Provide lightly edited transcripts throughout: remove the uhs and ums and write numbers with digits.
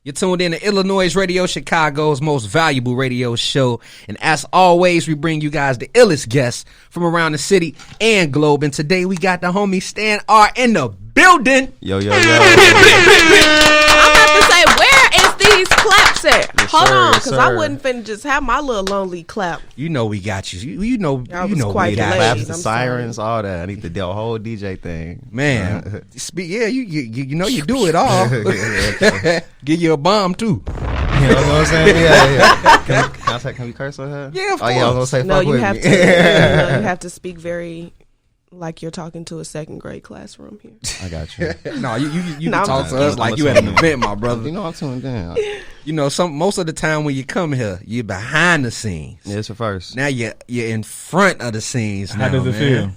You're tuned in to iLLANOiZE Radio, Chicago's most valuable radio show. And as always, we bring you guys the illest guests from around the city and globe. And today we got the homie Stan R in the building. Yo. I'm about to say, where is these claps at? Yes, Hold sir, on, yes, because I sir. wouldn't finna just have my little lonely clap. You know we got you. You know was we quite got delayed. you. Claps, the I'm sirens, all that. I need to do a whole DJ thing. Man, yeah, you know you do it all. Give you a bomb too. You know what I'm saying? Yeah. Can we curse on her? Yeah, of Oh, yeah, I was going to say No, fuck you with have me. to. You have to speak very like you're talking to a second grade classroom here. I got you. No, you No, can talk to I'm- us like I'm you at an listening. event, my brother. You know I'm tuned in. You know, most of the time when you come here, you're behind the scenes. Yeah, it's a first. Now you're in front of the scenes. How now, does it man.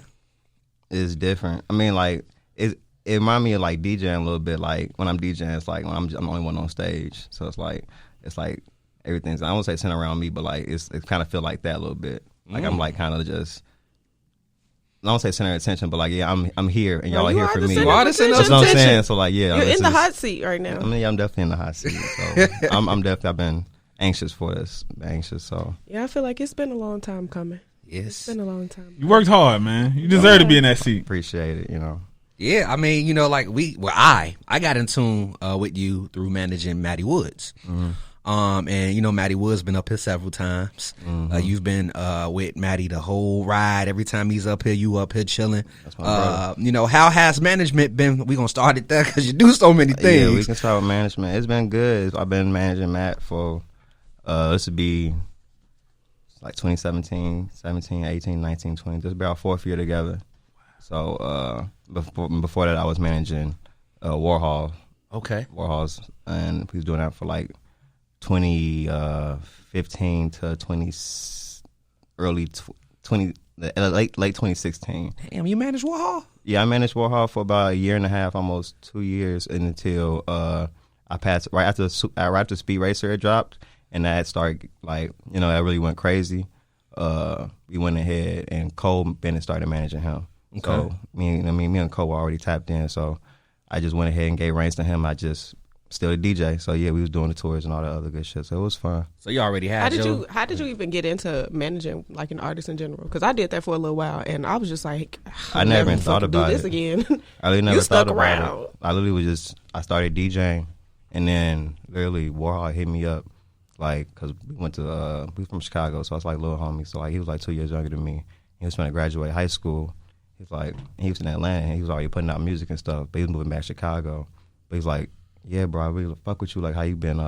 feel? It's different. I mean, like, it reminds me of, like, DJing a little bit. Like, when I'm DJing, it's like, when I'm the only one on stage. So it's like everything's, I won't say centered around me, but, like, it kind of feel like that a little bit. Like, I'm, like, kind of just, I don't say center attention, but, like, yeah, I'm here, and y'all are you here are for the me. center You are the center That's of what I'm attention. saying. So, like, yeah. You're this in the is- hot seat right now. I mean, yeah, I'm definitely in the hot seat. So I'm definitely, I've been anxious for this. So Yeah, I feel like it's been a long time coming. It's Yes. been a long time. You worked hard, man. You deserve to be in that seat. appreciate it, you know. Yeah, I mean, you know, like I got in tune with you through managing Matty Woods. And you know, Matty Woods been up here several times. You've been with Matty the whole ride. Every time he's up here, you up here chilling. That's my brother. You know, how has management been? We gonna start it there because you do so many things. Yeah, we can start with management. It's been good. I've been managing Matt for this would be like 2017, 17, 18, 19, 20. This will be our fourth year together. So before that, I was managing Warhol. Okay. Warhols, and we was doing that for like 2015 to late 2016. Damn, you managed Warhol? Yeah, I managed Warhol for about a year and a half, almost 2 years, until I passed right after Speed Racer had dropped, and that started that really went crazy. We went ahead and Cole Bennett started managing him. Okay. So me and Cole were already tapped in, so I just went ahead and gave reins to him. I just still a DJ, so yeah, we was doing the tours and all that other good shit. So it was fun. So you already had How did you even get into managing like an artist in general? Because I did that for a little while, and I was just like, I never even thought fucking about do this it. again. I really never You thought stuck about around. it. I literally was I started DJing, and then literally Warhol hit me up, like, because we from Chicago, so I was like little homie. So like he was like 2 years younger than me. He was trying to graduate high school. He was in Atlanta, and he was already putting out music and stuff, but he was moving back to Chicago. But he's like, yeah, bro, I really fuck with you, like how you been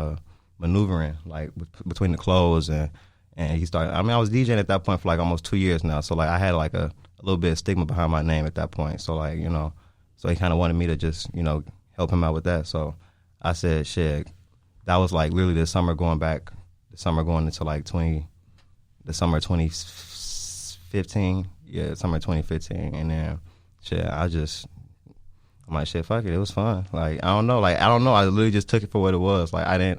maneuvering, like between the clothes, and he started. I mean, I was DJing at that point for like almost 2 years now, so like I had like a little bit of stigma behind my name at that point. So like, you know, so he kind of wanted me to just, you know, help him out with that. So I said, shit, that was like literally the summer going into like the summer 2015. Yeah, summer 2015, and then shit, I'm like, shit, fuck it. It was fun. Like, I don't know. I literally just took it for what it was. Like, I'm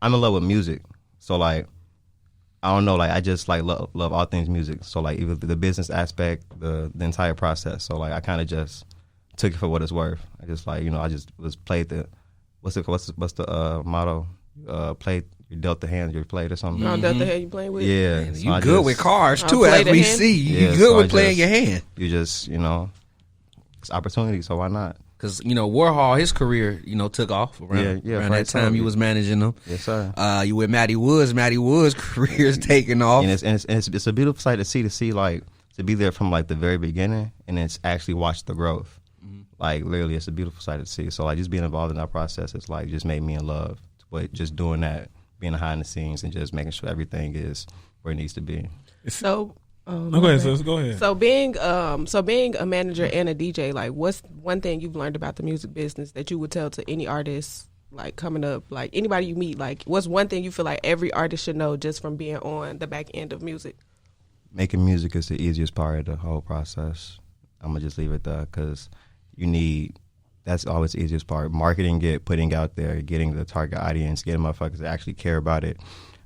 in love with music. So like, I don't know. Like, I just like love all things music. So like, even the business aspect, the entire process. So like, I kind of just took it for what it's worth. I just like, you know, I just was played the what's the motto? Play, you dealt the hand you played or something. Oh, that's the hand you playing with? Yeah, Man, so you I good just- with cars too, play as the we hand? see. You Yeah, good so with I playing just- your hand. You just, you know, it's opportunity, so why not? Because, you know, Warhol, his career, you know, took off around Yeah, that right, time totally. you was managing him. Yes, sir. You with Matty Woods. Matty Woods' career is taking off. And it's a beautiful sight to see like to be there from like the very beginning, and it's actually watch the growth. Like literally, it's a beautiful sight to see. So like just being involved in that process, it's like just made me in love. But just doing that, being behind the scenes, and just making sure everything is where it needs to be. So, No, go ahead, sis. Go ahead. So being a manager and a DJ, like, what's one thing you've learned about the music business that you would tell to any artist, like, coming up, like, anybody you meet? Like, what's one thing you feel like every artist should know just from being on the back end of music? Making music is the easiest part of the whole process. I'm gonna just leave it there because that's always the easiest part. Marketing it, putting out there, getting the target audience, getting motherfuckers to actually care about it.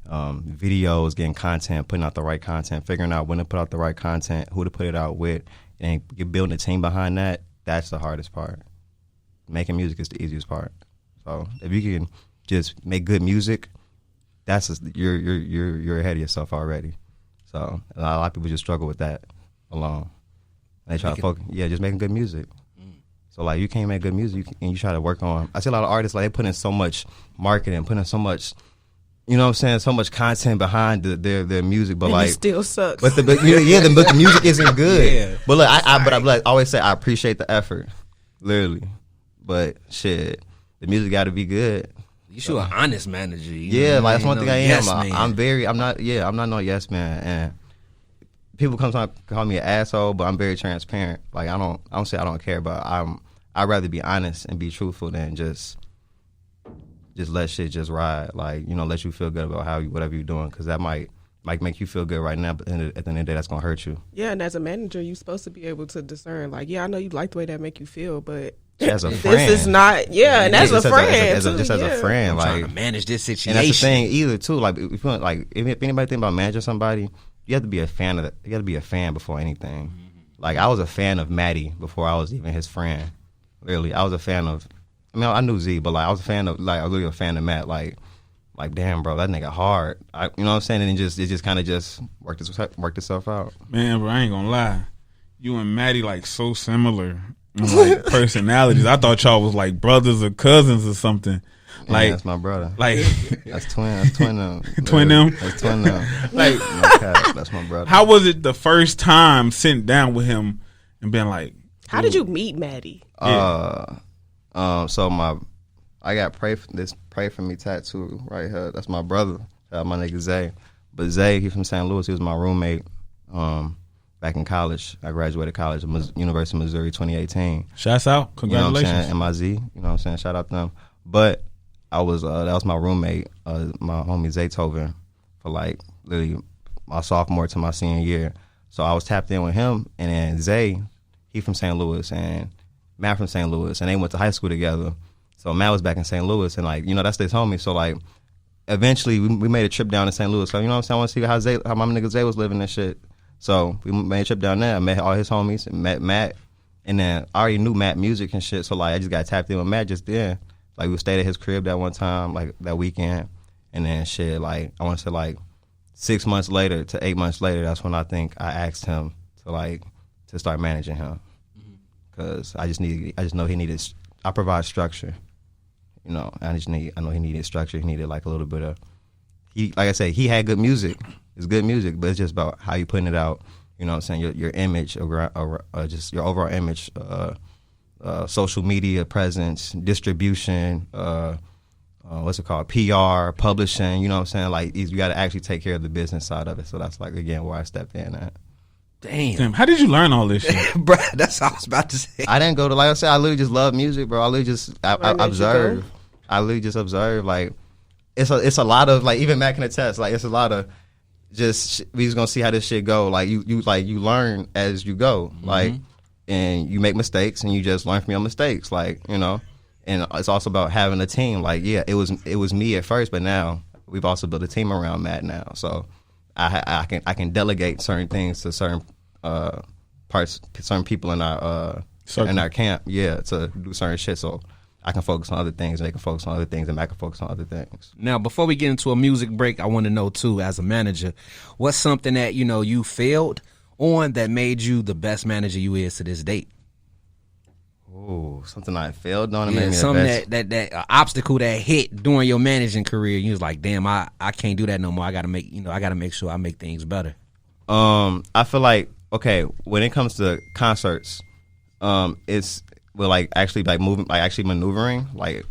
Videos, getting content, putting out the right content, figuring out when to put out the right content, who to put it out with, and building a team behind that. That's the hardest part. Making music is the easiest part. So if you can just make good music, that's you're ahead of yourself already. So a lot of people just struggle with that alone. They try to focus, just making good music. So like you can't make good music and you try to work on. I see a lot of artists like they put in so much marketing, put in so much, you know what I'm saying, so much content behind their music, but and like it still sucks. But the music isn't good. Yeah. But look, I always say I appreciate the effort, literally. But shit, the music got to be good. You should an honest manager. Like that's one thing I am. Yes, I'm not no yes man. And people sometimes call me an asshole, but I'm very transparent. Like I don't say I don't care, but I'd rather be honest and be truthful than just let shit just ride. Like, you know, let you feel good about whatever you're doing, because that might make you feel good right now, but at the end of the day, that's gonna hurt you. Yeah, and as a manager, you're supposed to be able to discern. Like, I know you like the way that make you feel, but as a friend, this is not. Yeah, and as a friend, as a friend, I'm like trying to manage this situation. And that's the thing either too. Like, if anybody think about managing somebody, you have to be a fan of it. You got to be a fan before anything. Mm-hmm. Like, I was a fan of Matty before I was even his friend. Really, I was a fan of. I mean, I knew Z, but like I was really a fan of Matt. Like damn, bro, that nigga hard. You know what I'm saying? And it just kind of just worked itself out. Man, bro, I ain't gonna lie, you and Matty like so similar in like personalities. I thought y'all was like brothers or cousins or something. Like, that's my brother. Like that's twin them. Twin them. That's twin them. Like, that's my brother. How was it the first time sitting down with him and being like, how did you meet Matty? So I got pray for me tattoo right here. That's my brother. My nigga Zay. But Zay, he's from St. Louis. He was my roommate back in college. I graduated college at University of Missouri 2018. Shouts out. Congratulations. You know what I'm saying? MIZ. You know what I'm saying? Shout out to them. But I was that was my roommate, my homie Zaytoven, for like literally my sophomore to my senior year. So I was tapped in with him, and then Zay, he from St. Louis, and Matt from St. Louis, and they went to high school together. So Matt was back in St. Louis, and like, you know, that's his homie. So like, eventually we made a trip down to St. Louis. So you know what I'm saying? I want to see how my nigga Zay was living and shit. So we made a trip down there. I met all his homies, and met Matt, and then I already knew Matt music and shit. So like, I just got tapped in with Matt just then. Like, we stayed at his crib that one time, like that weekend, and then shit. Like, I want to say like 6 months later to 8 months later, that's when I think I asked him to start managing him. Cause I know he needed. I provide structure, you know. I know he needed structure. He needed like a little bit of. Like I said, he had good music. It's good music, but it's just about how you putting it out. You know what I'm saying? Your image, or just your overall image, social media presence, distribution, what's it called? PR, publishing. You know what I'm saying? Like, you got to actually take care of the business side of it. So that's like, again, where I stepped in at. Damn. How did you learn all this shit? Bro, that's what I was about to say. I didn't go to, like I said, I literally just love music, bro. I literally just observe. I literally just observe. Like, it's a lot of, like, even Matt can attest, like, it's a lot of just, we just gonna see how this shit go. Like, you learn as you go. Mm-hmm. Like, and you make mistakes and you just learn from your mistakes. Like, you know, and it's also about having a team. Like, yeah, it was me at first, but now we've also built a team around Matt now. So I can delegate certain things to certain certain people in our camp, to do certain shit. So I can focus on other things, and they can focus on other things, and Matt can focus on other things. Now, before we get into a music break, I want to know too, as a manager, what's something that you failed on that made you the best manager you is to this date? Oh, something I failed on. Yeah, something that obstacle that hit during your managing career. You was like, damn, I can't do that no more. I gotta make sure I make things better. I feel like, okay, when it comes to concerts, it's actually maneuvering. Like,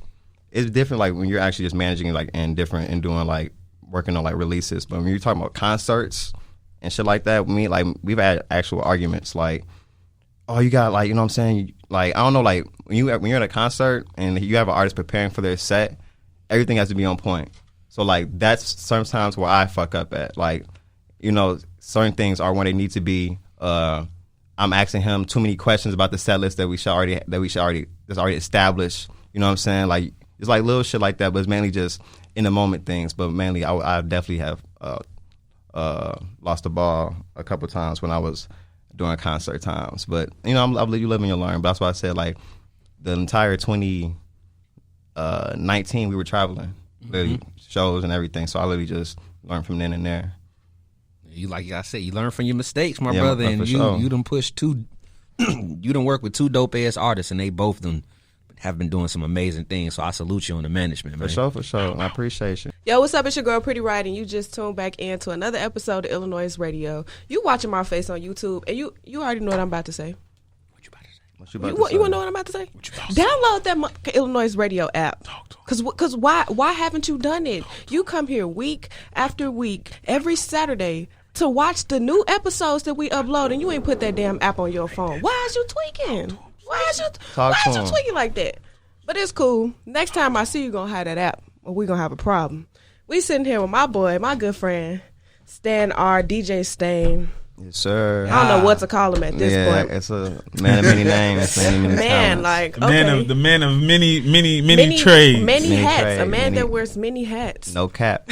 it's different. Like, when you're actually just managing, like, and doing, like, working on, like, releases. But when you're talking about concerts and shit like that, we've had actual arguments. Like, oh, you got, like, you know what I'm saying? Like, I don't know, like, when you're at a concert and you have an artist preparing for their set, everything has to be on point. So, like, that's sometimes where I fuck up at. Like, you know, certain things are when they need to be. I'm asking him too many questions about the set list that we should already that's already established. You know what I'm saying? Like, it's like little shit like that, but it's mainly just in the moment things. But mainly, I definitely have lost the ball a couple times when I was during concert times. But, you know, I believe you live and you learn. But that's why I said, like, the entire 20 19, we were traveling, literally shows and everything. So I literally just learned from then and there. You like I said, you learn from your mistakes, my Yeah, brother, for and sure. you done pushed two. You done work with two dope ass artists, and they both done have been doing some amazing things. So I salute you on the management, man. For sure. I appreciate you. Yo, what's up? It's your girl, Pretty Right, and you just tuned back into another episode of iLLANOiZE Radio. You watching my face on YouTube, and you already know what I'm about to say. What you about to say? What you about You to want say? to know what I'm about to say? What you about to say? Download that iLLANOiZE Radio app. Cause why haven't you done it? You come here week after week, every Saturday, to watch the new episodes that we upload, and you ain't put that damn app on your phone. Why is you tweaking? Why is you tweaking like that? But it's cool. Next time I see you gonna have that app, or we gonna have a problem. We sitting here with my boy, my good friend, Stan R, DJ Stain. Yes, sir. I don't know what to call him at this point. It's a man of many names. Man, like okay. The man of many trades. Many hats. trades, A man many- that wears many hats. No cap.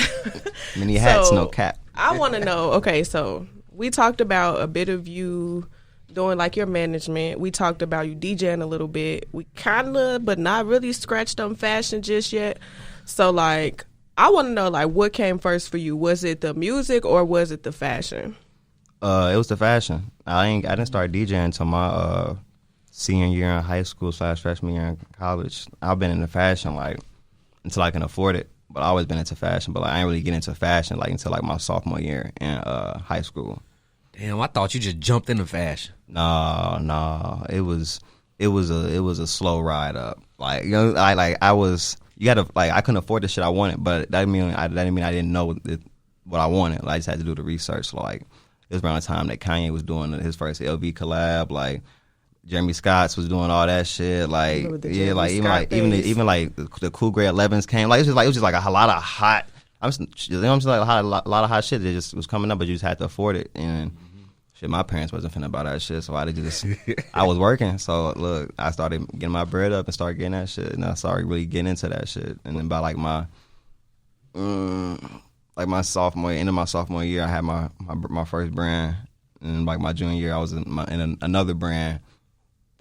Many hats, So, no cap. I want to know. Okay, so we talked about a bit of you doing like your management. We talked about you DJing a little bit. We kind of, but not really scratched on fashion just yet. So like, I want to know like what came first for you. Was it the music or was it the fashion? It was the fashion. I didn't start DJing until my senior year in high school / freshman year in college. I've been into fashion like until I can afford it. But I always been into fashion. But like, I didn't really get into fashion like until like my sophomore year in high school. Damn, I thought you just jumped into fashion. No, it was a slow ride up. Like you know, I couldn't afford the shit I wanted, but that didn't mean I didn't know what I wanted. Like, I just had to do the research. Like it was around the time that Kanye was doing his first LV collab. Like Jeremy Scott's was doing all that shit. Like yeah, like even the Cool Grey 11s came. Like it was just like a lot of hot. Like a lot of hot shit that just was coming up, but you just had to afford it. And shit, my parents wasn't finna buy that shit, so I was working. So look, I started getting my bread up and started getting that shit, and I started really getting into that shit. And then by like my sophomore year, I had my first brand, and like my junior year, I was in another brand.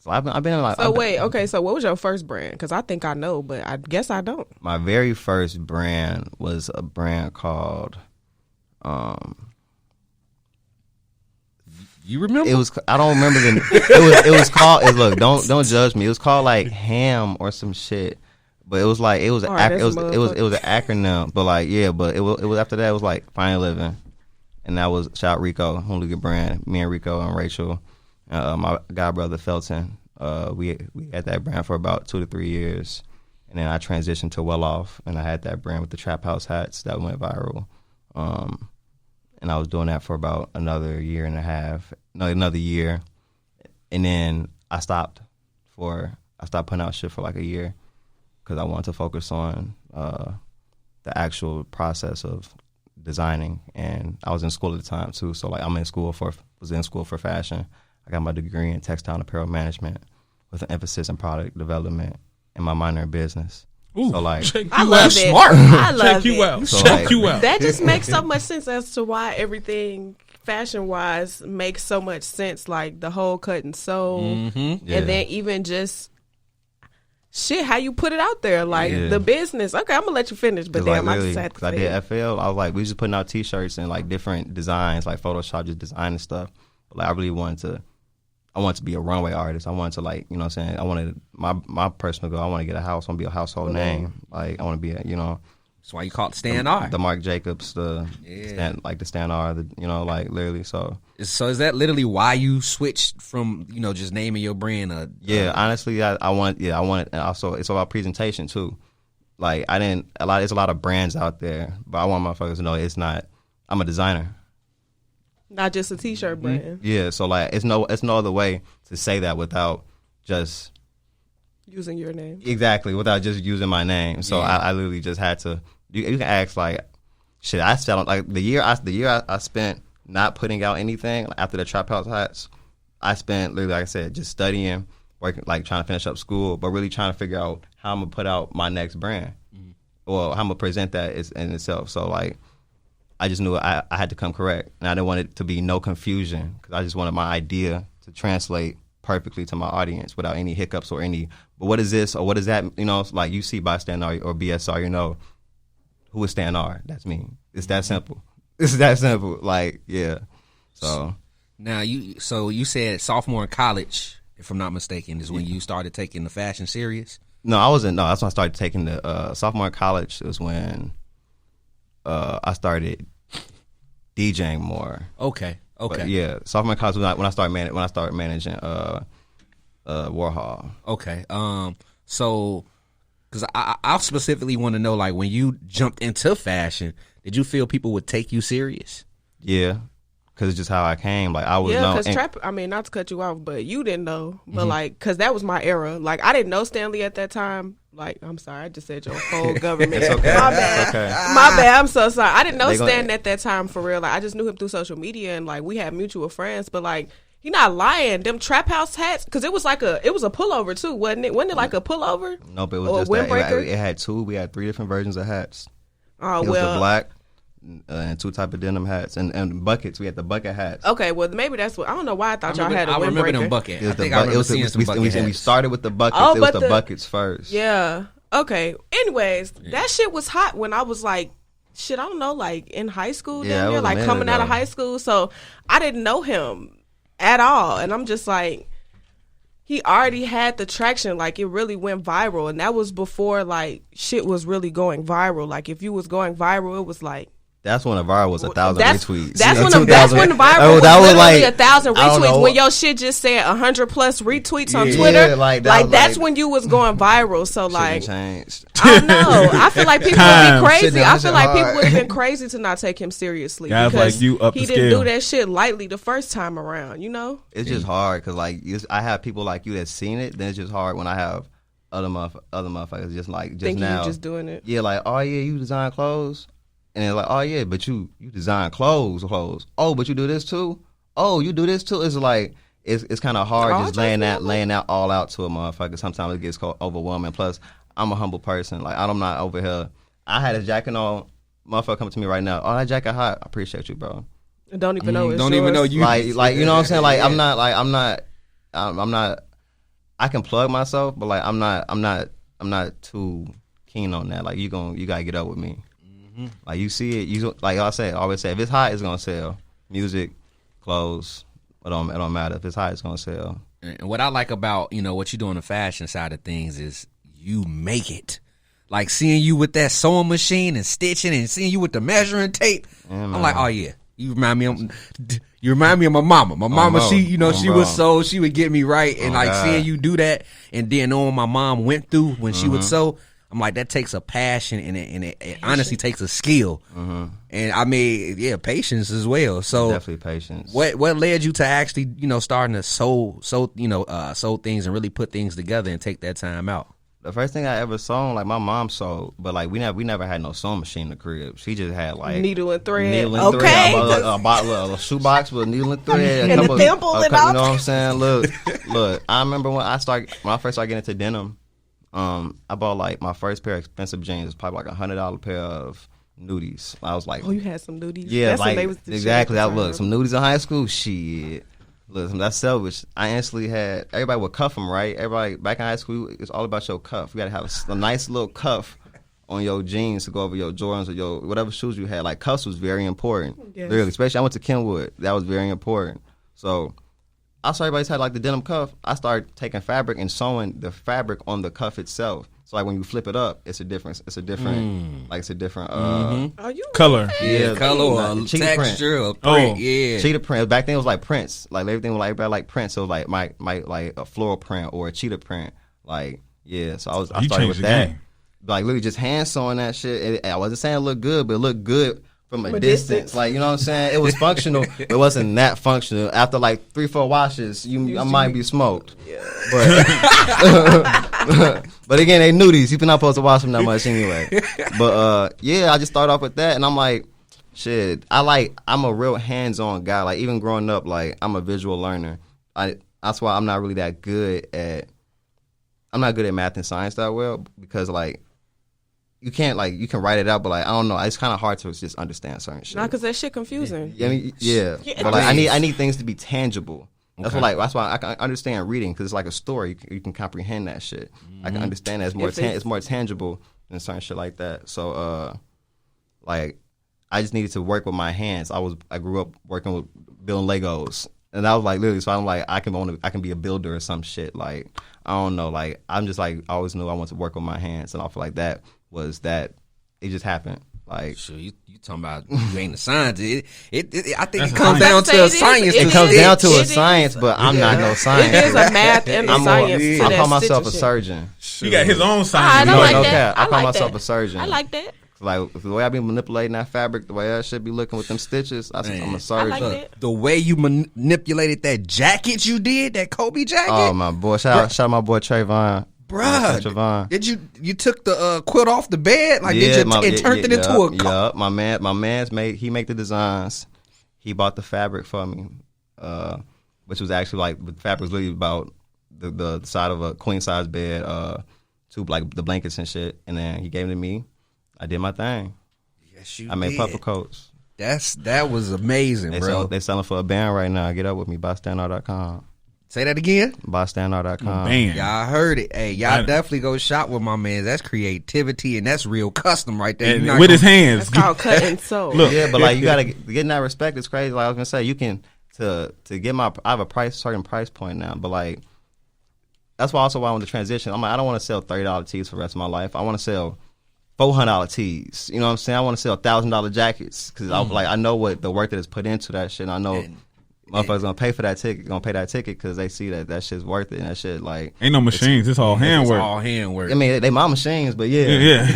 So I've been in like. So wait, okay. So what was your first brand? Because I think I know, but I guess I don't. My very first brand was a brand called. You remember? It was. I don't remember the. It was called. Look, don't judge me. It was called like Ham or some shit. But it was like it was an Right, it was an acronym. But like yeah, but it was after that it was like Fine Living, and that was shout out Rico, only good brand. Me and Rico and Rachel. My god brother Felton, we had that brand for about 2 to 3 years, and then I transitioned to Well Off, and I had that brand with the Trap House hats that went viral, and I was doing that for about another year, and then I stopped putting out shit for like a year because I wanted to focus on the actual process of designing, and I was in school at the time too, so like was in school for fashion. I got my degree in textile and apparel management with an emphasis in product development and my minor in business. Ooh, so like, I love it. Smart. I love Check you it. out. So, Check like, you out. That just makes so much sense as to why everything fashion-wise makes so much sense. Like the whole cut and sew, Yeah. and then even just shit, how you put it out there, like Yeah. the business. Okay, I'm gonna let you finish, but damn, I just had to I say did it. FL. I was like, we just putting out T-shirts and like different designs, like Photoshop, just designing stuff. But like, I really wanted to be a runway artist. I wanted to like, you know what I'm saying? I wanted my personal goal. I want to get a house. I want to be a household name. Like I want to be That's why you call it Stan R. the Marc Jacobs, the Stan R, like literally. So is that literally why you switched from just naming your brand? honestly, I want. And also, it's about presentation too. Like there's a lot of brands out there, but I want motherfuckers to know it's not. I'm a designer. Not just a T-shirt brand. Yeah, so like it's no other way to say that without just Using your name. exactly without just using my name. So Yeah. I literally just had to. You can ask like, shit. I spent like the year I spent not putting out anything after the Trap House hats. I spent literally, like I said, just studying, working, like trying to finish up school, but really trying to figure out how I'm gonna put out my next brand, or how I'm gonna present that in itself. So like, I just knew I had to come correct, and I didn't want it to be no confusion because I just wanted my idea to translate perfectly to my audience without any hiccups or any, but what is this or what is that? You know, it's like you see bystander or BSR, you know, who is Stan R? That's me. It's that simple. It's that simple. Like, yeah. So now you said sophomore in college, if I'm not mistaken, is when you started taking the fashion serious? No, I wasn't. No, that's when I started taking the sophomore in college. It was when I started DJing more. Okay. But yeah, sophomore in college when I started managing Warhol. Okay. So, because I specifically want to know, like, when you jumped into fashion, did you feel people would take you serious? Yeah, because it's just how I came. Like I was because trap. I mean, not to cut you off, but you didn't know. But like, because that was my era. Like, I didn't know Stanley at that time. Like, I'm sorry, I just said your whole government. It's okay. My bad. It's okay. My bad. I'm so sorry. I didn't know Stan at that time for real. Like, I just knew him through social media, and like we had mutual friends. But like, he not lying. Them trap house hats, because it was a pullover too, wasn't it? Wasn't it like a pullover? Nope, it was just that. It had two. We had 3 different versions of hats. Oh, it was the black and 2 type of denim hats and buckets. We had the bucket hats. Okay, well maybe that's what I don't know why I thought y'all had a I windbreaker. remember them bucket. I remember seeing some bucket hats. We started with the buckets. Oh, it was the buckets first. Yeah. Okay. Anyways, that shit was hot when I was like, I don't know, like in high school down there, like coming out of high school. So I didn't know him at all. And I'm just like, he already had the traction. Like, it really went viral. And that was before, like, shit was really going viral. Like, if you was going viral, it was like, that's when the viral was 1,000 retweets. That's when the viral was literally like 1,000 retweets. When your shit just said 100+ retweets on Twitter, like that's when you was going viral. So like, changed. I don't know. I feel like people would be crazy. I feel like people would have been crazy to not take him seriously because like you up he the didn't scale. do that shit lightly the first time around. You know, it's just hard because like I have people like you that seen it. Then it's just hard when I have other motherfuckers just thinking now you just doing it. Yeah, like, oh yeah, you design clothes. And they're like, oh yeah, but you design clothes. Oh, but you do this too. Oh, you do this too. It's like it's kind of hard just laying that all out to a motherfucker. Sometimes it gets overwhelming. Plus, I'm a humble person. Like I'm not over here. I had a jacket on. Motherfucker coming to me right now. Oh, that jacket hot. I appreciate you, bro. Don't even know. Don't even know you. Like you know what I'm saying. Like I'm not. I can plug myself, but like I'm not too keen on that. Like you gotta get up with me. Like you see it, like I always say, if it's hot, it's gonna sell. Music, clothes, it don't matter. If it's hot, it's gonna sell. And what I like about what you do on the fashion side of things is you make it. Like seeing you with that sewing machine and stitching, and seeing you with the measuring tape. Yeah, I'm like, oh yeah, you remind me of my mama. My mama, she was sew, she would get me right, and seeing you do that, and then knowing my mom went through when she would sew. I'm like, that takes a passion and it honestly takes a skill. And I mean, patience as well. So definitely patience. What led you to actually, starting to sew things and really put things together and take that time out? The first thing I ever sewn, like my mom sewed, but like we never had no sewing machine in the crib. She just had like needle and thread. Okay. A shoebox with needle and thread. And the thimble and all. You know what I'm saying? Look. I remember when I first started getting into denim. I bought like my first pair of expensive jeans. It was probably like $100 pair of nudies. I was like, oh, you had some nudies? Yeah, that's like exactly. Some nudies in high school. Shit, look, that's selfish. I instantly had everybody would cuff them, right? Everybody back in high school, it's all about your cuff. You got to have a nice little cuff on your jeans to go over your Jordans or your whatever shoes you had. Like cuffs was very important. Yes. Literally, especially I went to Kenwood. That was very important. So I saw everybody's had like the denim cuff. I started taking fabric and sewing the fabric on the cuff itself. So like when you flip it up, it's a different color. Yeah, color or texture or print. Yeah, cheetah print. Back then it was like prints. Like everything was like everybody like prints. So like my like a floral print or a cheetah print. Like yeah. So I started with that. Like literally just hand sewing that shit. I wasn't saying it looked good, but it looked good from a distance. Like, you know what I'm saying? It was functional. It wasn't that functional. After like 3-4 washes, I might be smoked. Yeah. But again, they knew these. You're not supposed to wash them that much anyway. But I just started off with that, and I'm like, shit. I'm a real hands-on guy. Like even growing up, like I'm a visual learner. That's why I'm not really that good at. I'm not good at math and science that well because like. You can write it out, but like I don't know, it's kind of hard to just understand certain shit. Nah, because that shit confusing. Yeah, but like I need things to be tangible. That's what, like, that's why I can understand reading, because it's like a story. You can comprehend that shit. I can understand that it's more tangible than certain shit like that. So, like, I just needed to work with my hands. I grew up working with building Legos, and I was like, literally. So I'm like, I can be a builder or some shit. Like, I don't know. Like, I'm just like, I always knew I wanted to work with my hands, and I feel like that it just happened. Like, sure, you talking about you ain't a scientist. I think it comes down to a science. It comes down to a science, but I'm not no science. It is a math and a science. I call myself a surgeon. He got his own science. I like that. I call myself a surgeon. I like that. Like, the way I be manipulating that fabric, the way I should be looking with them stitches, I'm a surgeon. I like that. The way you manipulated that jacket you did, that Kobe jacket. Oh, my boy. Shout out my boy Trayvon. Bruh, did you took the quilt off the bed? Like, did you turned it into a coat? My man's make the designs. He bought the fabric for me, which was actually like, the fabric was literally about the side of a queen size bed, to like the blankets and shit. And then he gave it to me. I did my thing. Yes, you I made did. puffer coats. That was amazing, bro. They selling for a band right now. Get up with me, BuyStandR.com. Say that again. BuyStandR.com. Band. Y'all heard it. Hey, y'all definitely go shop with my man. That's creativity and that's real custom right there. And with his hands. That's called cut and sew. Look, yeah, but like, you gotta get that respect. It's crazy. Like I was gonna say, you can to get I have a certain price point now, but like, that's why I want to transition. I'm like, I don't want to sell $30 tees for the rest of my life. I want to sell $400 tees. You know what I'm saying? I want to sell $1,000 jackets, because I know what the work that is put into that shit. And I know motherfuckers gonna pay for that ticket, because they see that shit's worth it, and that shit, like, ain't no machines. It's all handwork. It's all handwork. I mean, they my machines, but yeah.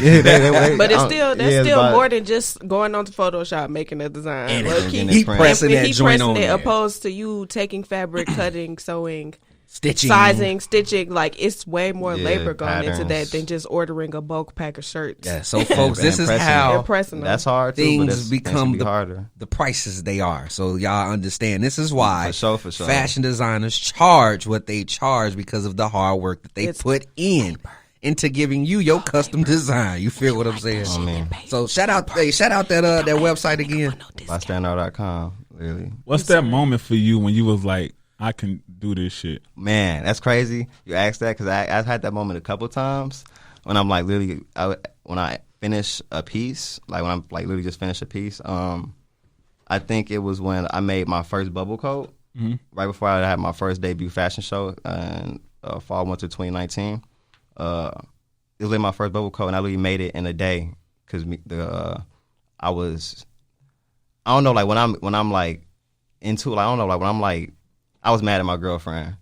But it's still more than just going onto Photoshop making a design. And he pressing that joint on there. Opposed to you taking fabric, cutting, sewing, stitching, sizing, stitching. Like, it's way more labor going patterns into that than just ordering a bulk pack of shirts. Yeah, so folks, this is how impressing them. That's hard too, things become harder. The prices they are. So y'all understand. This is why for sure. Fashion designers charge what they charge, because of the hard work that they put into giving you your custom design. You feel what I'm saying? Oh, man. So shout out that website again. BuyStandR.com. Really. What's that moment for you when you was like, I can do this shit? Man, that's crazy. You asked that, because I've had that moment a couple times when I'm like, literally, when I finish a piece, like when I'm like literally just finish a piece. I think it was when I made my first bubble coat, right before I had my first debut fashion show in fall winter 2019. It was like my first bubble coat, and I literally made it in a day, because I don't know, like when I'm like into it, like, I don't know, like when I'm like, I was mad at my girlfriend,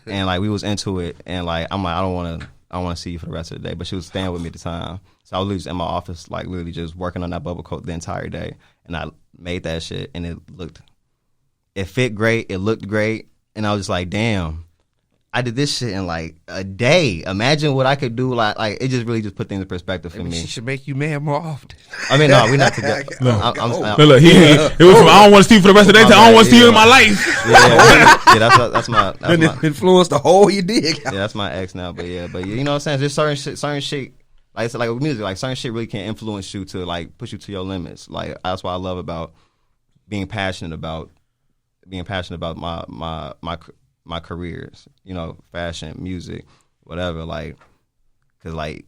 and like we was into it, and like I'm like, I don't want to see you for the rest of the day, but she was staying with me at the time, so I was literally in my office, like literally just working on that bubble coat the entire day, and I made that shit, and it fit great, it looked great, and I was just like, damn, I did this shit in like a day. Imagine what I could do. Like it just really just put things in perspective for me. She should make you mad more often. I mean, no, we're not together. Look, it was from, I don't want to see you for the rest of the day to I don't want to see you in my life. Yeah, that's my influenced the whole you did. Yeah, that's my ex now. But you know what I'm saying? There's certain shit. Like it's like with music, like certain shit really can influence you to like push you to your limits. Like that's what I love about being passionate about my careers, you know, fashion, music, whatever, like, because, like,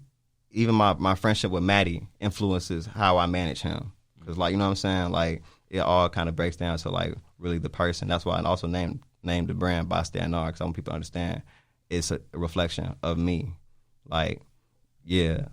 even my friendship with Maddie influences how I manage him, because, like, you know what I'm saying, like, it all kind of breaks down to, like, really the person. That's why I also named the brand BuyStandR, because I want people to understand it's a reflection of me, like, yeah,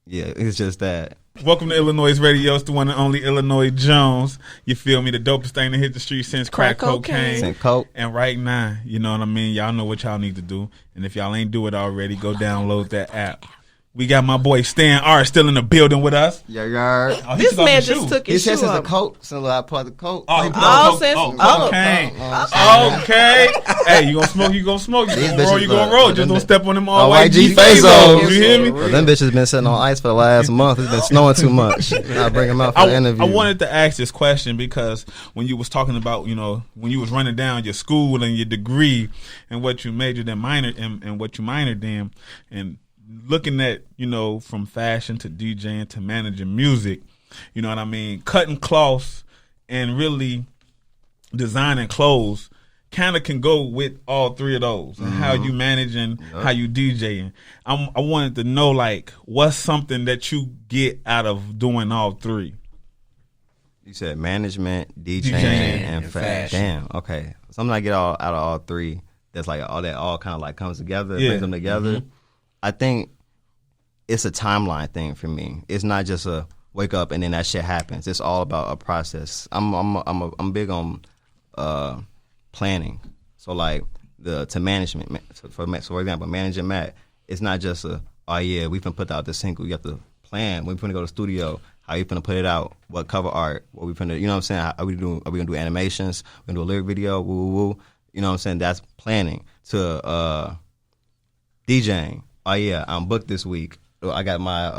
it's just that. Welcome to iLLANOiZE Radio. It's the one and only Illinois Jones. You feel me? The dopest thing to hit the street since crack cocaine. Since coke. And right now, you know what I mean? Y'all know what y'all need to do. And if y'all ain't do it already, go download that app. We got my boy Stan R still in the building with us. Yeah. Oh, this man just took his shoe since off. The coat, so I put the coat. Oh, he put on coat. Okay. Hey, you gonna smoke? You gonna smoke? You gonna roll? You gonna roll? Just don't step on them all white G Fazos. You hear me? Well, them bitches been sitting on ice for the last month. It's been snowing too much. I bring them out for the interview. I wanted to ask this question because when you was talking about, you know, when you was running down your school and your degree and what you majored and minored and what you minored in, and looking at, you know, from fashion to DJing to managing music, you know what I mean, cutting cloths and really designing clothes kind of can go with all three of those, and how you managing, how you DJing. I wanted to know, like, what's something that you get out of doing all three? You said management, DJing, and fashion. Damn. Okay. Something I get out of all three. That's like all that all kind of like comes together, brings them together. I think it's a timeline thing for me. It's not just a wake up and then that shit happens. It's all about a process. I'm big on planning. So like to management. So for example, managing Matt, it's not just we finna put out this single. You have to plan. When we finna go to the studio, how you finna put it out? What cover art? What we finna? You know what I'm saying? Are we gonna do animations? We're gonna do a lyric video? Woo woo woo. You know what I'm saying? That's planning. To DJing. Oh yeah, I'm booked this week. I got my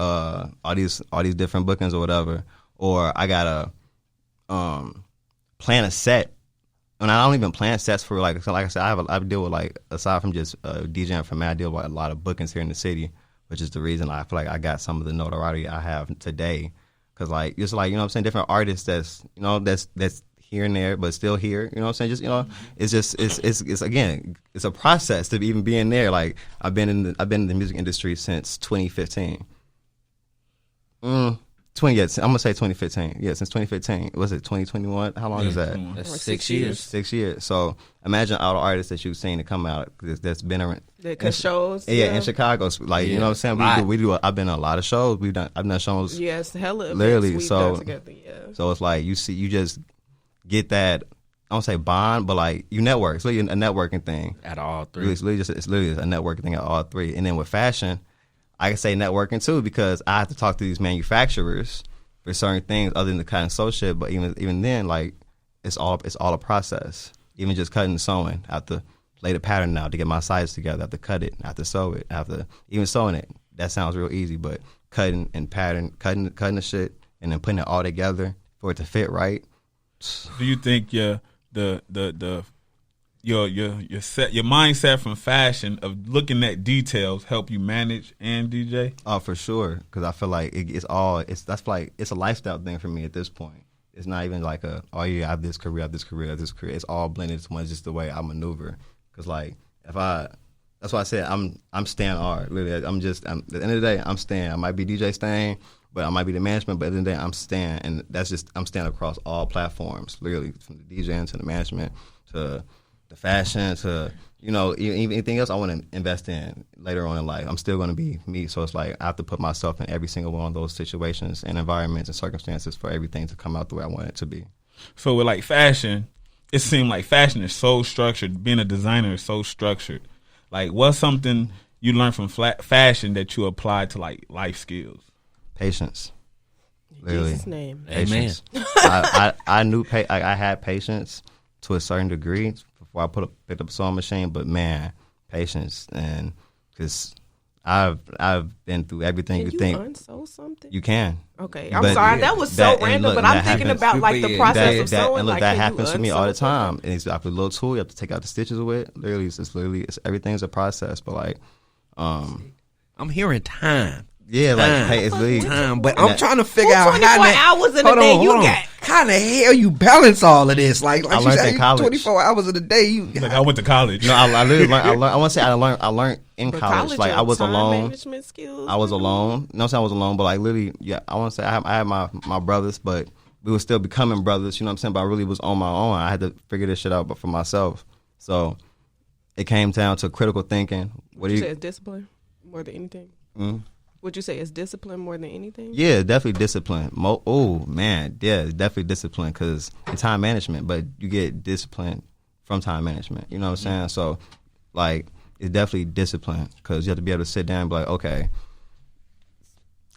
all these different bookings or whatever. Or I gotta plan a set. And I don't even plan sets for like I said, I deal with like, aside from just DJing for me, I deal with a lot of bookings here in the city, which is the reason I feel like I got some of the notoriety I have today. Cause like just like, you know what I'm saying, different artists that's here and there, but still here. You know what I'm saying? Just, you know, it's again, it's a process to even be in there. Like I've been in the music industry since 2015. I'm gonna say 2015. Yeah, since 2015. Was it 2021? How long is that? That's 6 years. 6 years. So imagine all the artists that you've seen to come out that's been around. The shows. Yeah, in Chicago. Like, you know what I'm saying? We do. I've been in a lot of shows. I've done shows. Yes, hella literally. Events So together, yeah. So it's like you just get that. I don't say bond, but like you network. It's literally a networking thing. At all three. It's literally a networking thing at all three. And then with fashion, I can say networking too, because I have to talk to these manufacturers for certain things other than the cutting and sew shit. But even then, like it's all a process. Even just cutting and sewing, I have to lay the pattern out to get my sizes together. I have to cut it, I have to sew it, I have to even sewing it. That sounds real easy, but cutting and pattern, cutting the shit, and then putting it all together for it to fit right. Do you think your mindset from fashion of looking at details help you manage and DJ? Oh, for sure, because I feel like it's a lifestyle thing for me at this point. It's not even like I have this career. It's all blended into one. It's just the way I maneuver. Because like that's why I said I'm Stan R. Literally, at the end of the day, I'm Stan. I might be DJ Stan, but I might be the management. But at the end of the day, I'm Stan, and that's just I'm Stan across all platforms. Literally, from the DJing to the management to the fashion to, you know, anything else I want to invest in later on in life. I'm still going to be me. So it's like I have to put myself in every single one of those situations and environments and circumstances for everything to come out the way I want it to be. So with like fashion, it seemed like fashion is so structured. Being a designer is so structured. Like, what's something you learned from fashion that you applied to like life skills? Patience. In Jesus' name. Patience. Amen. I knew I had patience to a certain degree before I picked up a sewing machine, but man, patience, and because I've been through everything you think. Can you unsew something? You can. Okay, I'm sorry, that was so random, but I'm thinking about like the process of sewing. And look, like, that happens to me all the time. And it's after a little tool, you have to take out the stitches with. Literally, everything's a process. But like, I'm hearing time. Yeah, like hey, it's really time, but I'm trying to figure out 24 hours in a day you got. How the hell you balance all of this? Like I you learned said, in college. 24 hours of the day. Like I went to college. No, I literally learned. I want to say I learned in college. Like I was alone. Management skills. I was alone. No, I was alone, but like literally, yeah. I want to say I had my brothers, but we were still becoming brothers. You know what I'm saying? But I really was on my own. I had to figure this shit out, but for myself. So it came down to critical thinking. Would you say it's discipline more than anything? Mm-hmm. Would you say it's discipline more than anything? Yeah, definitely discipline. Oh, man. Yeah, definitely discipline because it's time management, but you get discipline from time management. You know what I'm saying? So, like, it's definitely discipline because you have to be able to sit down and be like, okay,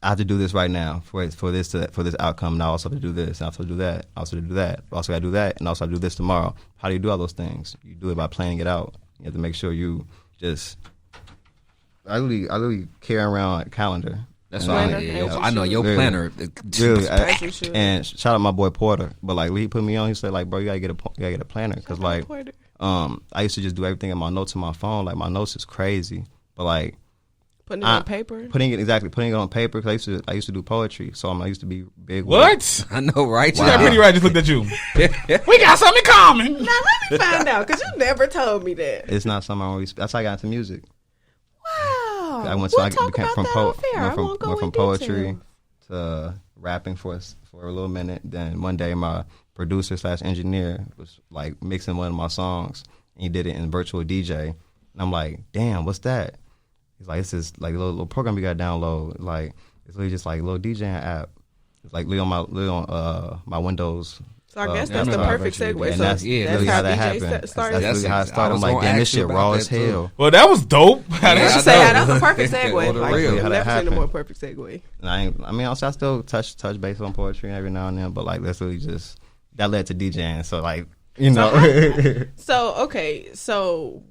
I have to do this right now for this outcome. Now I also have to do this. I also have to do that. I also have to do that. I also got to do that. And also I have to do this tomorrow. How do you do all those things? You do it by planning it out. You have to make sure you just... I really carry around a calendar. That's all I know. Your really, planner. Really, and shout out my boy Porter. But like when he put me on, he said like, bro, you gotta get a planner because like, I used to just do everything in my notes on my phone. Like my notes is crazy, but like Putting it on paper? Putting it on paper, because I used to do poetry, so I used to be big. What? I know, right? Wow. Pretty right just looked at you. We got something in common. Now let me find out, because you never told me that. It's not something I always. That's how I got into music. Wow. I went from poetry to rapping for a little minute. Then one day, my producer / engineer was like mixing one of my songs, and he did it in virtual DJ. And I'm like, damn, what's that? He's like, it's this like little program you got to download. Like, it's really just like a little DJing app. It's like literally on my Windows. So I guess that's the perfect segue. And so that's how that happened. That's really how it started. I'm like, damn, this shit raw as hell. Well, that was dope. That was a perfect segue. Like, I've never seen a more perfect segue. And I mean, also, I still touch base on poetry every now and then, but like, that's really just, that led to DJing. So like, you know. So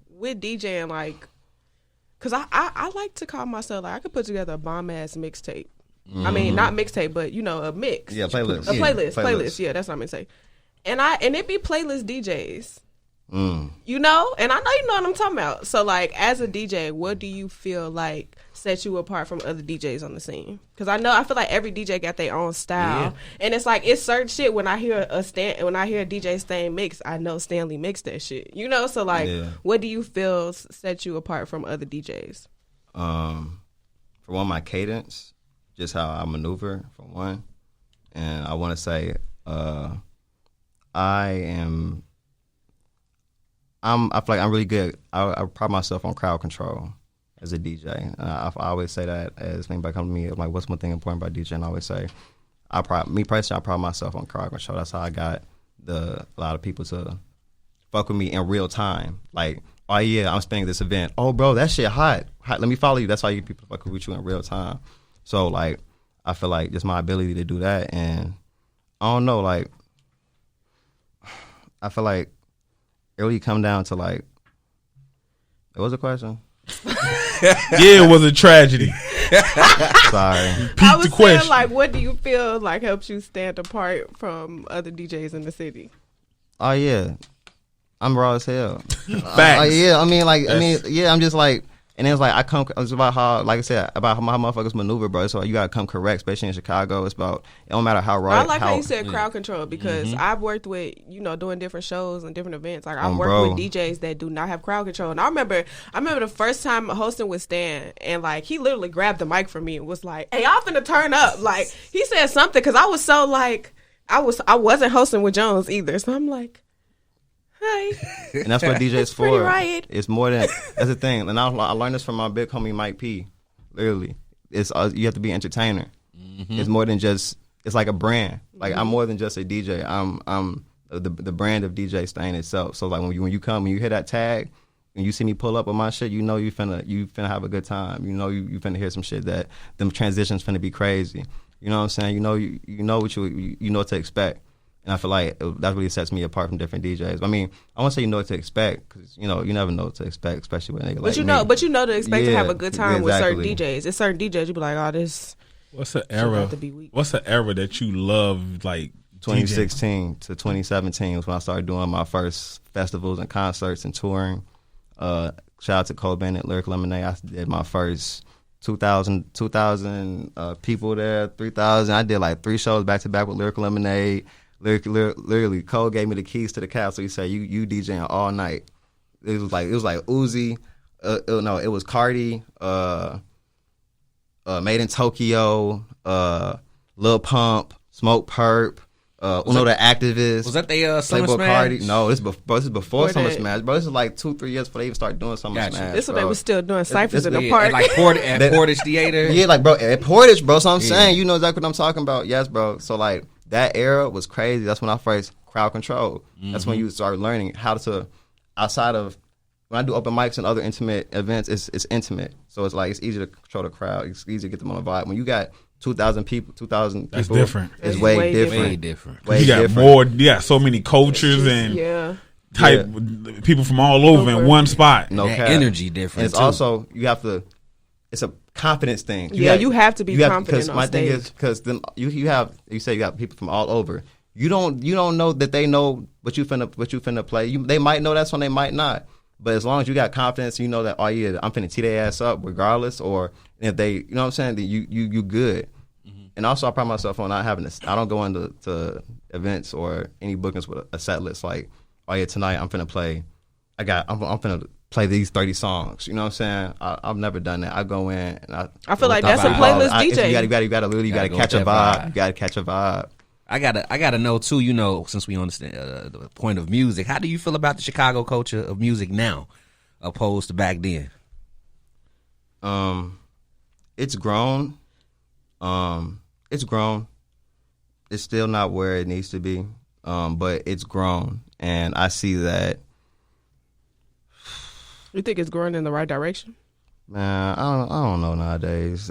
with DJing, like, because I like to call myself, like, I could put together a bomb ass mixtape. Mm-hmm. I mean, not mixtape, but you know, a mix. Yeah, playlist. Playlist. Yeah, that's what I'm gonna say. And it be playlist DJs. Mm. You know, and I know you know what I'm talking about. So, like, as a DJ, what do you feel like sets you apart from other DJs on the scene? Because I feel like every DJ got their own style, and it's like it's certain shit. When I hear a DJ Stan mix, I know Stanley mixed that shit. You know, so like, what do you feel sets you apart from other DJs? For one, my cadence, just how I maneuver, for one, and I want to say, I feel like I'm really good. I pride myself on crowd control as a DJ. I always say that as anybody comes to me, like, what's one thing important about DJing? I always say, I pride myself on crowd control. That's how I got a lot of people to fuck with me in real time. Like, oh yeah, I'm spinning this event. Oh bro, that shit hot. Let me follow you. That's how you people fuck with you in real time. So like, I feel like just my ability to do that, and I don't know, like, I feel like it really come down to like, what was the question? Yeah, it was a tragedy. Sorry. I was saying, like, what do you feel like helps you stand apart from other DJs in the city? Oh yeah, I'm raw as hell. Facts. Yeah, I'm just like, and it's like it's about how, like I said, about how motherfuckers maneuver, bro. So you gotta come correct, especially in Chicago. It's about, it don't matter how raw. I like how you said crowd control, because I've worked with, you know, doing different shows and different events. Like, I've worked with DJs that do not have crowd control. And I remember the first time hosting with Stan, and like, he literally grabbed the mic from me and was like, "Hey, y'all finna turn up." Like, he said something, because I was so like, I wasn't hosting with Jones either, so I'm like, hi. And that's what DJ's for. Right. It's more than, that's the thing. And I learned this from my big homie Mike P. Literally, it's you have to be an entertainer. Mm-hmm. It's more than just, it's like a brand. Like, I'm more than just a DJ. I'm the brand of DJ Stan itself. So like, when you come, when you hear that tag, and you see me pull up with my shit, you know you finna have a good time. You know you finna hear some shit that them transitions finna be crazy. You know what I'm saying? You know you know what to expect. And I feel like that really sets me apart from different DJs. I mean, I won't say you know what to expect, because you know you never know what to expect, especially with a nigga like me. But you know to expect to have a good time with certain DJs. It's certain DJs you be like, oh, this. What's the era? What's the era that you love? Like 2016 to 2017 was when I started doing my first festivals and concerts and touring. Shout out to Cole Bennett, Lyric Lemonade. I did my first 2,000 people there, 3,000. I did like 3 shows back to back with Lyric Lemonade. Literally, Cole gave me the keys to the cab, so he said, "You DJing all night." It was like Uzi, it was Cardi, Made in Tokyo, Lil Pump, Smoke Perp, Uno the Activist. Was that the Summer Playboy Smash? Cardi. No, this is before Summer Smash, bro. This is like 2-3 years before they even started doing Summer Smash. This is when they was still doing ciphers in the park. At like Portage Theater. Yeah, like, bro, at Portage, bro. So I'm saying, you know exactly what I'm talking about. Yes, bro. So like, that era was crazy. That's when I first crowd control. Mm-hmm. That's when you start learning how to, outside of, when I do open mics and other intimate events, it's intimate. So it's like, it's easy to control the crowd. It's easy to get them on a vibe. When you got 2,000 people, that's different. It's way different. Way different. Way you got different. more. You got so many cultures and people from all over in one spot. No cap. Energy different. And it's also, you have to, it's a confidence thing. You have to be confident on my stage. thing is, because then you say you got people from all over. You don't know that they know what you finna play. They might know that song, they might not. But as long as you got confidence, you know that, oh yeah, I'm finna tee their ass up regardless, or if they, you know what I'm saying, that you good. Mm-hmm. And also I pride myself on not having this. I don't go into events or any bookings with a set list like, oh yeah, tonight I'm finna play. I'm finna play these 30 songs. You know what I'm saying? I've never done that. I go in and I feel like that's a playlist DJ. You gotta catch a vibe. You gotta catch a vibe. I gotta know too. You know, since we understand the point of music, how do you feel about the Chicago culture of music now, opposed to back then? It's grown. It's grown. It's still not where it needs to be, but it's grown, and I see that. You think it's growing in the right direction? Man, I don't know nowadays.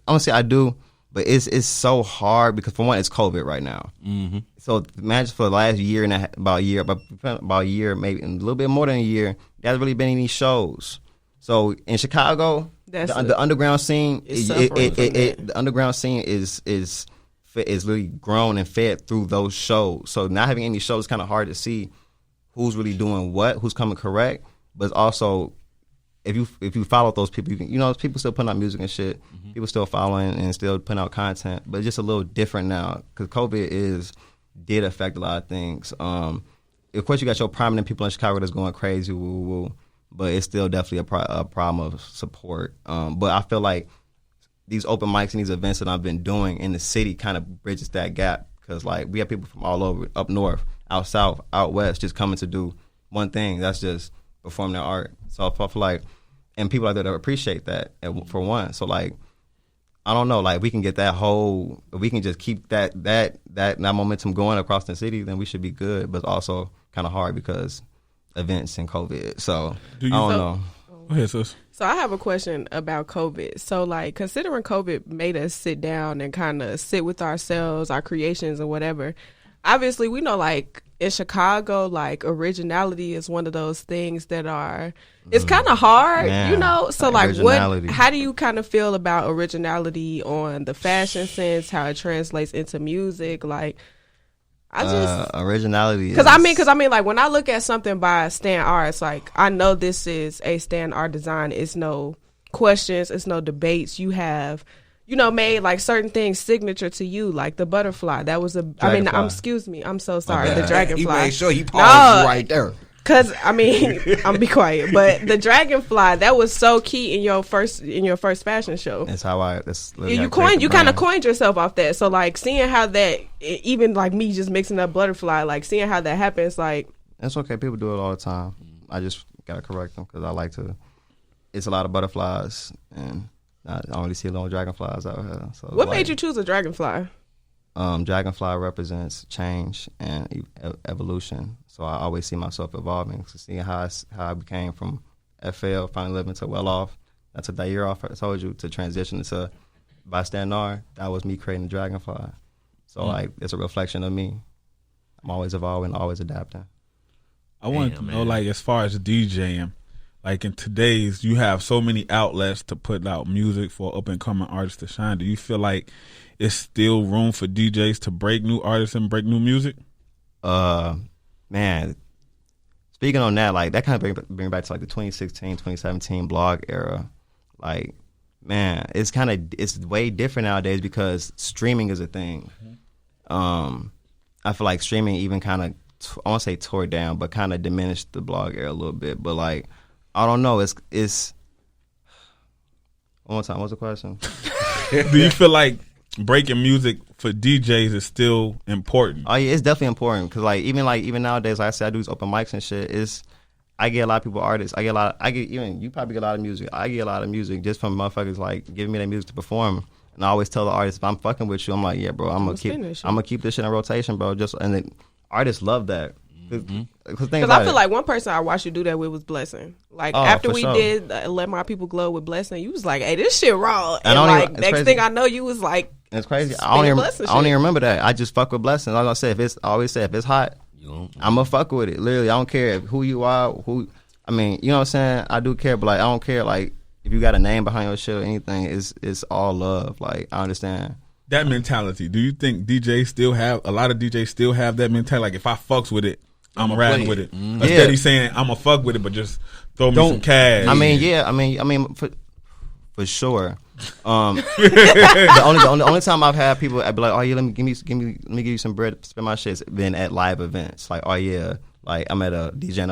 Honestly, I do. But it's so hard because, for one, it's COVID right now. Mm-hmm. So imagine for the last year and about a year, maybe a little bit more than a year, there hasn't really been any shows. So in Chicago, the underground scene, the underground scene is really grown and fed through those shows. So not having any shows is kind of hard to see who's really doing what, who's coming correct. But it's also, if you follow those people, people still putting out music and shit. Mm-hmm. People still following and still putting out content, but it's just a little different now because COVID did affect a lot of things. Of course, you got your prominent people in Chicago that's going crazy, but it's still definitely a problem of support. But I feel like these open mics and these events that I've been doing in the city kind of bridges that gap because like we have people from all over, up north, out south, out west, just coming to do one thing. That's just perform their art. So I feel like, and people out there that appreciate that for one. So like, I don't know, like we can get if we can just keep that momentum going across the city, then we should be good. But it's also kind of hard because events and COVID. So I don't know. Go ahead, sis. So I have a question about COVID. So like, considering COVID made us sit down and kind of sit with ourselves, our creations and whatever, obviously we know like in Chicago, like originality is one of those things that it's kind of hard, so like how do you kind of feel about originality on the fashion sense, how it translates into music? Like I just originality because I mean like when I look at something by Stan Arts, like I know this is a Stan Art design. It's no questions, it's no debates. You have made like certain things signature to you, like the butterfly. That was excuse me, I'm so sorry. The dragonfly. He made sure he paused you right there. Cause I'm be quiet, but the dragonfly, that was so key in your first fashion show. That's how you kind of coined yourself off that. So like seeing how that, even like me just mixing up butterfly, like seeing how that happens, like that's okay. People do it all the time. I just gotta correct them because I like to. It's a lot of butterflies and. I only see little dragonflies out here. So what made you choose a dragonfly? Dragonfly represents change and evolution. So I always see myself evolving. So seeing how I became from FL, finally living to well off. I took that year off, I told you, to transition to bystander. That was me creating the dragonfly. So like it's a reflection of me. I'm always evolving, always adapting. I want to know, like, as far as DJing, like in today's, you have so many outlets to put out music for up and coming artists to shine. Do you feel like it's still room for DJs to break new artists and break new music? Man, speaking on that, like that kind of bring back to like the 2016, 2017 blog era. Like, man, it's way different nowadays because streaming is a thing. Mm-hmm. I feel like streaming even kind of, I won't say tore down, but kind of diminished the blog era a little bit. But like, I don't know. It's one more time. What's the question? Do you feel like breaking music for DJs is still important? Oh yeah, it's definitely important because even nowadays, like I said, I do these open mics and shit. I get a lot of people artists. You probably get a lot of music. I get a lot of music just from motherfuckers like giving me their music to perform. And I always tell the artist, if I'm fucking with you, I'm like, yeah, bro, I'm gonna keep this shit in rotation, bro. Artists love that. Because I feel like one person I watched you do that with was Blessing. Like after we did Let My People Glow with Blessing, you was like, hey, this shit raw. And like next thing I know, you was like, it's crazy. I don't even remember that. I just fuck with Blessing. Like I said, I always say if it's hot, I'm gonna fuck with it. Literally, I don't care who you are. You know what I'm saying? I do care, but like I don't care like if you got a name behind your shit or anything. It's all love. Like I understand. That mentality. Do you think a lot of DJs still have that mentality? Like if I fucks with it, I'm riding with it. Mm-hmm. Instead, he's saying I'm gonna fuck with it, but just throw me some cash. I mean, for sure. The only time I've had people, I'd be like, oh yeah, let me give you some bread to spend my shit's been at live events. Like, oh yeah, like I'm at a DJing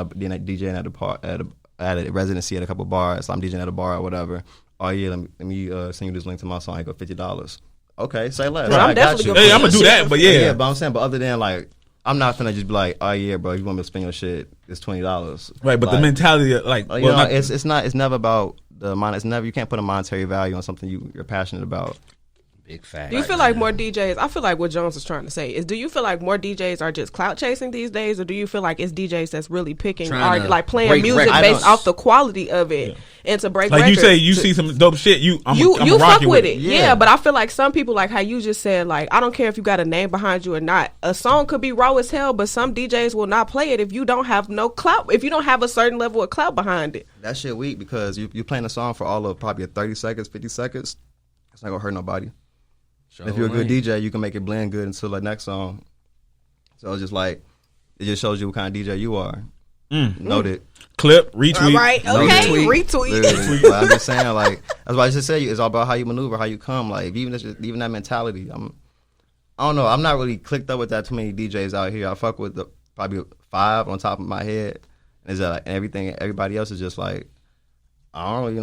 at a residency at a couple bars. So I'm DJing at a bar or whatever. Oh yeah, let me send you this link to my song. I go $50. Okay, say less. Well, I got you. Hey, I'm gonna do that, but yeah. But I'm saying, but other than like, I'm not finna just be like, oh yeah, bro, if you want me to spend your shit, it's $20. Right, but the mentality of like, it's never about the money. It's never, you can't put a monetary value on something you're passionate about. Big fact. Do you feel like more DJs? I feel like what Jones is trying to say is, do you feel like more DJs are just clout chasing these days, or do you feel like it's DJs that's really picking, like playing music based off the quality of it, and to break like records? You see some dope shit, you fuck with it, yeah. But I feel like some people, like how you just said, like I don't care if you got a name behind you or not. A song could be raw as hell, but some DJs will not play it if you don't have no clout, if you don't have a certain level of clout behind it. That shit weak because you playing a song for all of probably 30 seconds, 50 seconds. It's not gonna hurt nobody. If you're a good DJ, you can make it blend good until the next song. So it's just like, it just shows you what kind of DJ you are. Noted. Clip, retweet. Right, okay, retweet. But I'm just saying, like, that's why I just said it's all about how you maneuver, how you come. Like, even that mentality. I don't know. I'm not really clicked up with that too many DJs out here. I fuck with probably 5 on top of my head. And is that like, everything? Everybody else is just like, I don't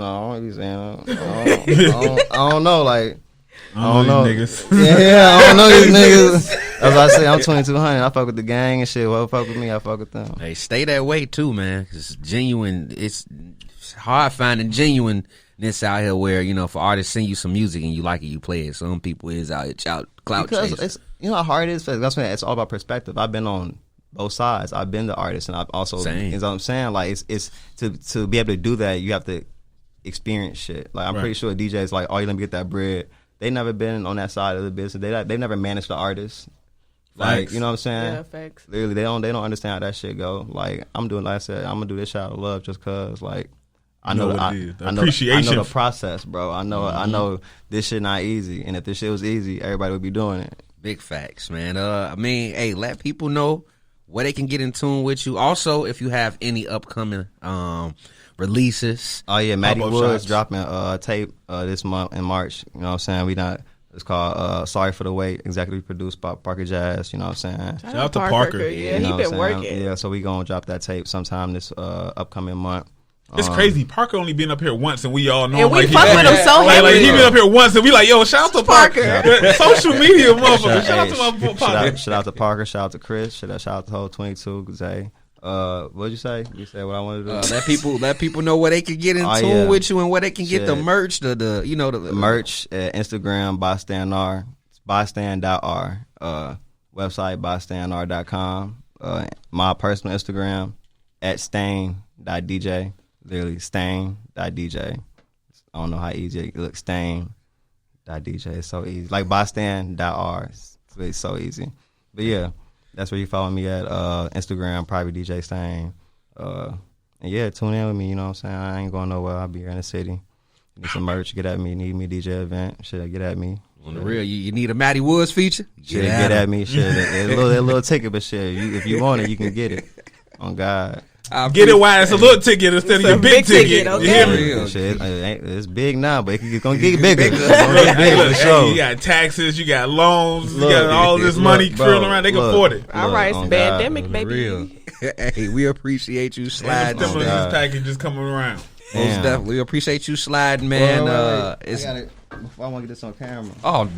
be saying. I don't know. Like. I don't know. Niggas. Yeah, I don't know these niggas. As I say, I'm 2200. I fuck with the gang and shit. Well, fuck with me, I fuck with them. Hey, stay that way too, man. Cause genuine, it's hard finding genuineness out here. Where for artists send you some music and you like it, you play it. Some people is out here clout because chasing. it's how hard it is. That's when it's all about perspective. I've been on both sides. I've been the artist, and I've also. Same. You know what I'm saying? Like it's to be able to do that, you have to experience shit. Like I'm pretty sure DJs like, oh, you let me get that bread. They never been on that side of the business. They've never managed the artist. Like, you know what I'm saying? Yeah, facts. Literally, they don't understand how that shit go. Like I'm doing, like I said, I'm gonna do this shit out of love just cause like I know the process, bro. I know this shit not easy, and if this shit was easy, everybody would be doing it. Big facts, man. I mean, hey, let people know where they can get in tune with you. Also, if you have any upcoming releases. Oh yeah, Matty Woods dropping a tape this month in March. You know what I'm saying? It's called Sorry for the Wait, executively produced by Parker Jazz. You know what I'm saying? Shout out to Parker. Yeah, he been working. Yeah, so we gonna drop that tape sometime this upcoming month. It's crazy. Parker only been up here once, and we all know and him. We like fuck with him so heavy. Like he been up here once, and we like, yo, shout out to Parker. Social media, motherfucker. Shout out to my Parker. Shout out to Parker. Shout out to Chris. Shout out to whole 22 Zay. What'd you say? You said what I wanted to do. Let people know where they can get in tune with you and where they can get the merch. The merch at Instagram bystand.r, bystand.r, website bystand.r.com, my personal Instagram at stain.dj, literally stain.dj. I don't know how easy it looks. Stain.dj. It's so easy. Like bystand.r. It's so easy. But yeah. That's where you follow me at Instagram, Private DJ Stain. And yeah, tune in with me, you know what I'm saying? I ain't going nowhere. I'll be here in the city. Need some merch, get at me. Need me DJ event, shit, get at me. On the real, you need a Matty Woods feature? Get at me, shit. That little ticket, but shit, if you want it, you can get it. On God. Get it while it's a little ticket instead of your big ticket. Okay. You hear me? Shit, it's big now, but it's gonna get bigger. You got taxes, you got loans, you got all this money curling around. They can afford it. All right, it's pandemic, baby. Real. Hey, we appreciate you sliding. Some of these packages coming around. Most definitely, we appreciate you sliding, man. I want to get this on camera. Oh,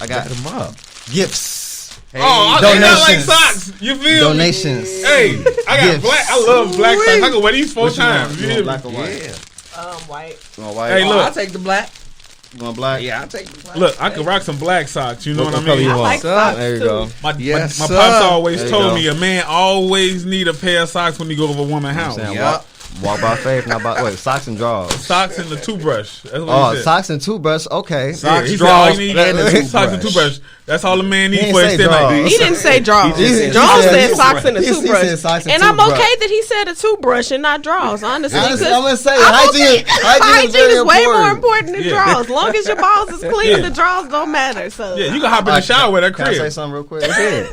I got them up. Gifts. Hey, I got like socks. You feel donations. Me? Hey, I got black. I love black socks. I can wear these 4 times. You want black or white? Yeah. White. You want white? Hey, look. I'll take the black. You want black? Yeah, I'll take the black. Look, I can rock some black socks. You know what I mean? You I like socks there you too. go. My pops always told me a man always need a pair of socks when he go to a woman's house. Walk by faith, not by socks and drawers. Socks and the toothbrush. That's what he said. Socks and toothbrush. Okay. Socks, drawers, socks and toothbrush. That's all the man needs for his night. He didn't say drawers. Draws said socks and a toothbrush. And I'm okay that he said a toothbrush and not draws. Honestly, I'm gonna say hygiene is way more important than draws. As long as your balls is clean, the draws don't matter. So yeah, you can hop in the shower with that crib. Can I say something real quick?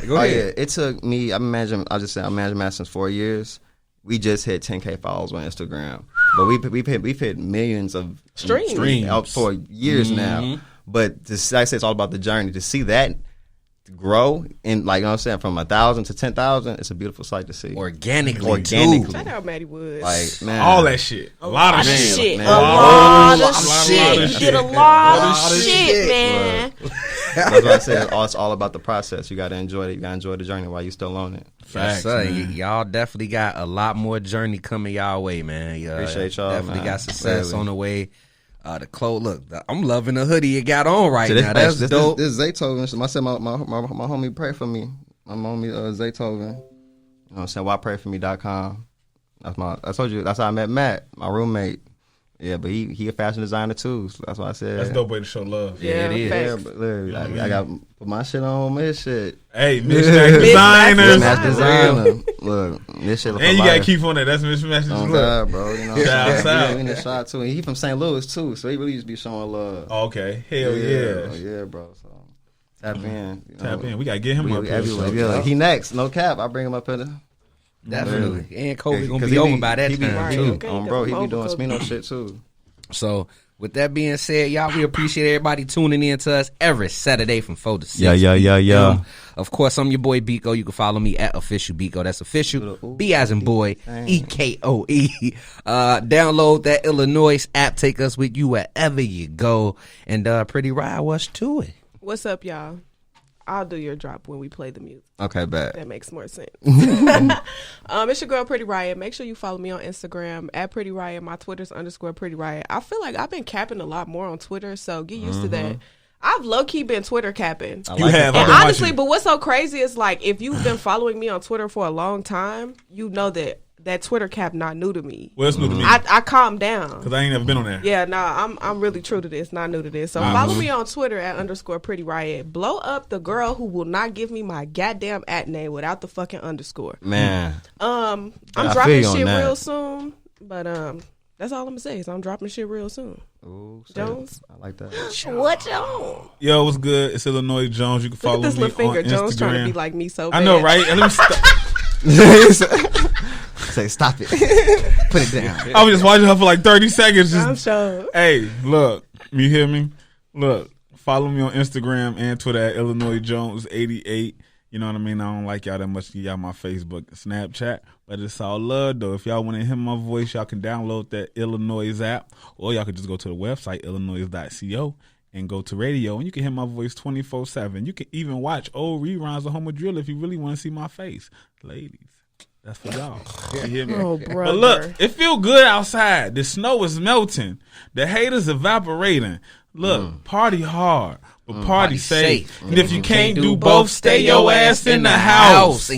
Go ahead. It took me. I'm managing Matt since 4 years. We just hit 10K followers on Instagram, but we've hit millions of streams out for years now. But like I said, it's all about the journey. To see that grow and like, you know what I'm saying, from 1,000 to 10,000, it's a beautiful sight to see. Organically. Shout out Matty Woods. Like, man, all that shit. A lot of shit. A lot of shit. You did a lot of shit, man. That's what I said. It's all about the process. You got to enjoy it. You got to enjoy the journey while you still on it. Facts, y'all definitely got a lot more journey coming y'all way, man. Appreciate y'all. Definitely man. got success on the way. The clothes, look, I'm loving the hoodie you got on right now. That's dope. This Zaytoven. I said my homie pray for me. My homie Zaytoven. You know what I'm saying? Whyprayforme.com. I told you, that's how I met Matt, my roommate. Yeah, but he a fashion designer too. So that's why I said. That's a dope way to show love. Yeah, it is. Yeah, but literally, I got put my shit on his shit. Hey, mismatch designers. Mismatch designer. Look, this shit. And you gotta keep on that. That's mismatch designer. Look, bro. You know, shout out. We in the shot too. And he from St. Louis too, so he really used to be showing love. Oh, okay, hell yeah, yeah, bro. So tap in. Tap in. We gotta get him up everywhere. Yeah, he next. No cap. I bring him up here. Definitely. And Kobe gonna be over by that time too. Bro, he be doing Smino shit too. So, with that being said, y'all, we appreciate everybody tuning in to us every Saturday from 4 to 6. Yeah. Of course, I'm your boy Biko. You can follow me at official Biko. That's official. B as in boy. EKOE. Download that iLLANOiZE app. Take us with you wherever you go. And Pretty Ride, what's to it? What's up, y'all? I'll do your drop when we play the music. Okay, bet. That makes more sense. It's your girl, Pretty Riot. Make sure you follow me on Instagram at Pretty Riot. My Twitter's _Pretty Riot. I feel like I've been capping a lot more on Twitter, so get used to that. I've low-key been Twitter capping. You have. And honestly, but what's so crazy is, like, if you've been following me on Twitter for a long time, you know that Twitter cap not new to me. Well, it's new to me. I calmed down. Because I ain't never been on there. Yeah, I'm really true to this, not new to this. So follow me on Twitter at _Pretty Riot. Blow up the girl who will not give me my goddamn at name without the fucking underscore. Man. I'm dropping shit real soon. But that's all I'm gonna say is I'm dropping shit real soon. Ooh, Jones. I like that. What Jones? Yo, what's good? It's iLLANOiZE Jones. You can follow me on Instagram. Look at this little finger. Jones trying to be like me so bad. I know, right? And let me Say, stop it. Put it down. I was just watching her for like 30 seconds. I'm sure. Hey, look. You hear me? Look. Follow me on Instagram and Twitter at iLLANOiZE Jones 88. You know what I mean? I don't like y'all that much. Y'all my Facebook, Snapchat. But it's all love, though. If y'all want to hear my voice, y'all can download that iLLANOiZE app. Or y'all can just go to the website, iLLANOiZE.co, and go to radio. And you can hear my voice 24/7. You can even watch old reruns of Homer Drill if you really want to see my face. Ladies. That's for y'all. You hear me? Oh, brother. But look, it feel good outside. The snow is melting. The haters evaporating. Look, party hard, but party safe. And if you can't do both, stay your ass in the house.